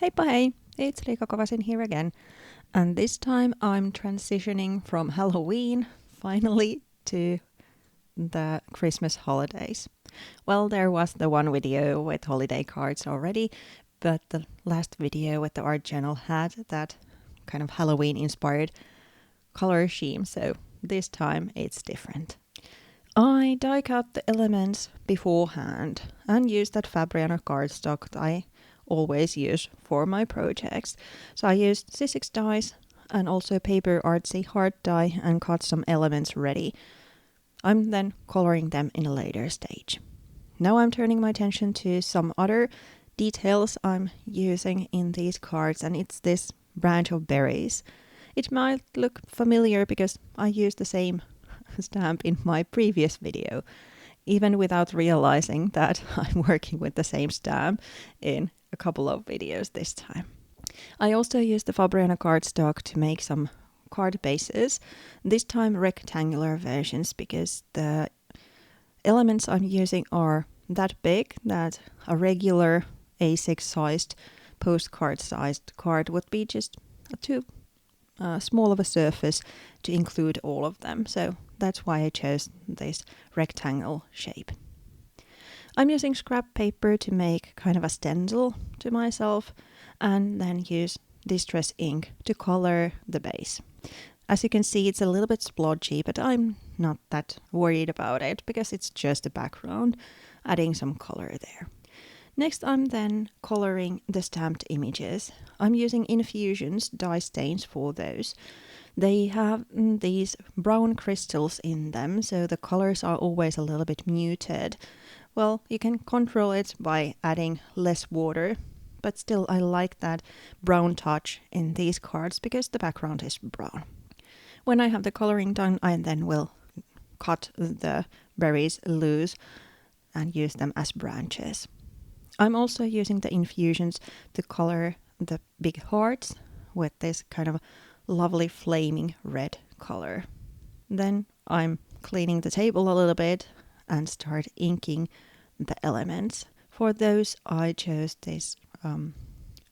Heippa hei, it's Riikka Kovasin here again, and this time I'm transitioning from Halloween, finally, to the Christmas holidays. Well, there was the one video with holiday cards already, but the last video with the art channel had that kind of Halloween-inspired color scheme, so this time it's different. I die cut the elements beforehand and use that Fabriano cardstock that I always use for my projects. So I used Sizzix dies and also PaperArtsy hard die and got some elements ready. I'm then coloring them in a later stage. Now I'm turning my attention to some other details I'm using in these cards, and it's this branch of berries. It might look familiar because I used the same stamp in my previous video, even without realizing that I'm working with the same stamp in a couple of videos this time. I also used the Fabriano cardstock to make some card bases, this time rectangular versions, because the elements I'm using are that big that a regular A6 sized postcard sized card would be just too small of a surface to include all of them, so that's why I chose this rectangle shape. I'm using scrap paper to make kind of a stencil to myself and then use distress ink to color the base. As you can see, it's a little bit splodgy, but I'm not that worried about it because it's just a background, adding some color there. Next, I'm then coloring the stamped images. I'm using Infusions dye stains for those. They have these brown crystals in them, so the colors are always a little bit muted. Well, you can control it by adding less water, but still I like that brown touch in these cards because the background is brown. When I have the coloring done, I then will cut the berries loose and use them as branches. I'm also using the Infusions to color the big hearts with this kind of lovely flaming red color. Then I'm cleaning the table a little bit and start inking the elements. For those I chose this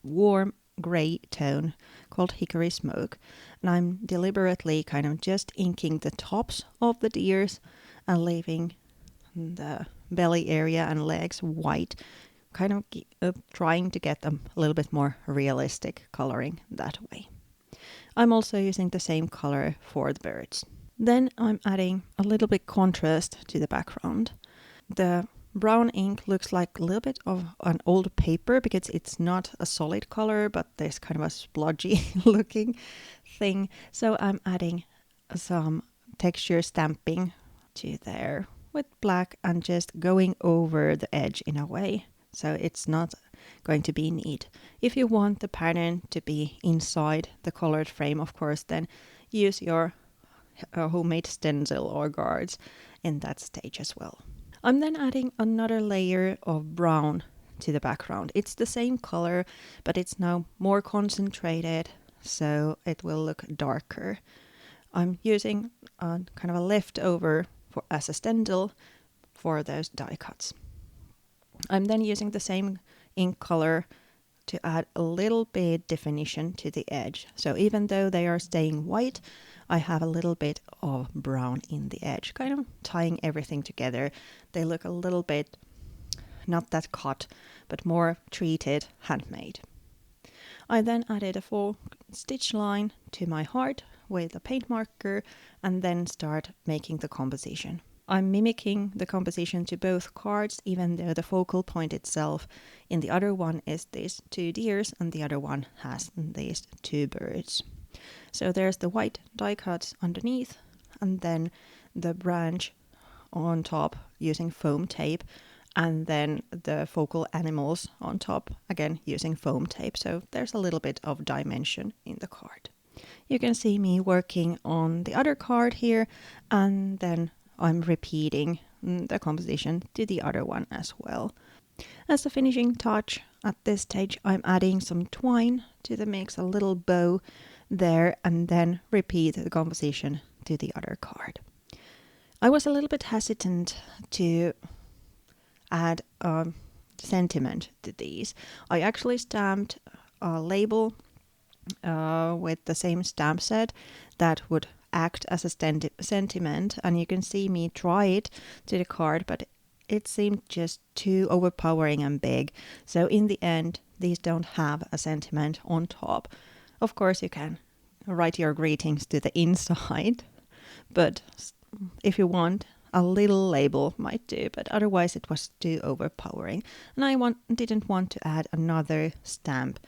warm grey tone called Hickory Smoke, and I'm deliberately kind of just inking the tops of the deers and leaving the belly area and legs white, kind of trying to get them a little bit more realistic coloring that way. I'm also using the same color for the birds. Then I'm adding a little bit contrast to the background. The brown ink looks like a little bit of an old paper because it's not a solid color, but there's kind of a splodgy looking thing. So I'm adding some texture stamping to there with black and just going over the edge in a way. So it's not going to be neat. If you want the pattern to be inside the colored frame, of course, then use your homemade stencil or guards in that stage as well. I'm then adding another layer of brown to the background. It's the same color, but it's now more concentrated, so it will look darker. I'm using kind of a leftover as a stencil for those die cuts. I'm then using the same ink color to add a little bit definition to the edge. So even though they are staying white, I have a little bit of brown in the edge, kind of tying everything together. They look a little bit, not that cut, but more treated, handmade. I then added a full stitch line to my heart with a paint marker and then start making the composition. I'm mimicking the composition to both cards, even though the focal point itself in the other one is these two deers and the other one has these two birds. So there's the white die cuts underneath and then the branch on top using foam tape, and then the focal animals on top, again using foam tape. So there's a little bit of dimension in the card. You can see me working on the other card here, and then I'm repeating the composition to the other one as well. As a finishing touch, at this stage I'm adding some twine to the mix, a little bow there, and then repeat the composition to the other card. I was a little bit hesitant to add sentiment to these. I actually stamped a label with the same stamp set that would act as a sentiment, and you can see me try it to the card, but it seemed just too overpowering and big. So in the end, these don't have a sentiment on top. Of course, you can write your greetings to the inside, but if you want, a little label might do, but otherwise it was too overpowering. And I didn't want to add another stamp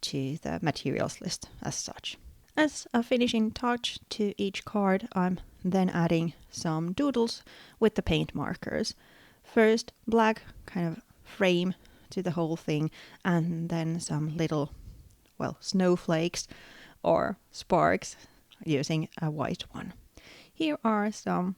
to the materials list as such. As a finishing touch to each card, I'm then adding some doodles with the paint markers. First, black kind of frame to the whole thing, and then some little, well, snowflakes or sparks using a white one. Here are some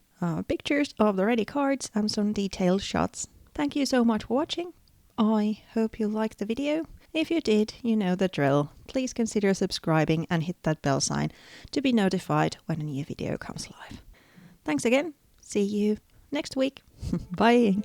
pictures of the ready cards and some detailed shots. Thank you so much for watching. I hope you liked the video. If you did, you know the drill. Please consider subscribing and hit that bell sign to be notified when a new video comes live. Thanks again. See you next week. Bye.